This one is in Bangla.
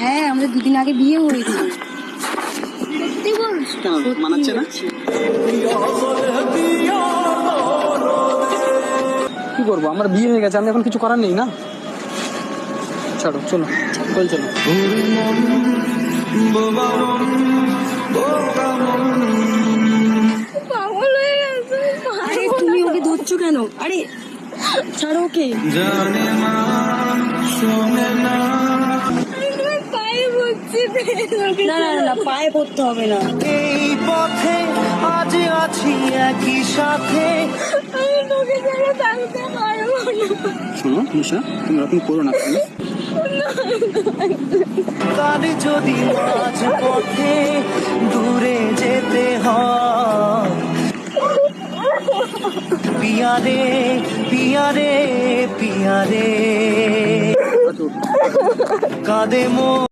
হ্যাঁ, আমাদের দুদিন আগে বিয়ে হয়েছে। সত্যি বলছ? মানাচ্ছে না? কি করবো, আমার বিয়ে হয়ে গেছে, আমি এখন কিছু করার নেই না। ছাড়ো, চলো চলো। পাগল হয়ে গেছে। আরে তুমি ওকে ধরছো কেন? আরে ছাড়ো ওকে। পায়ে পড়ছি। না না না, পায়ে পড়তে হবে না। এই পথে আজ আছি একই সাথে। আমি তোকে ছেড়ে থাকতে পারবো না। শোনো নিশা, তুমি এরকম করো না। কাল যদি মাঝ পথে দূরে যেতে হয়, পিয়ারে পিয়ারে পিয়ারে কাঁদে মো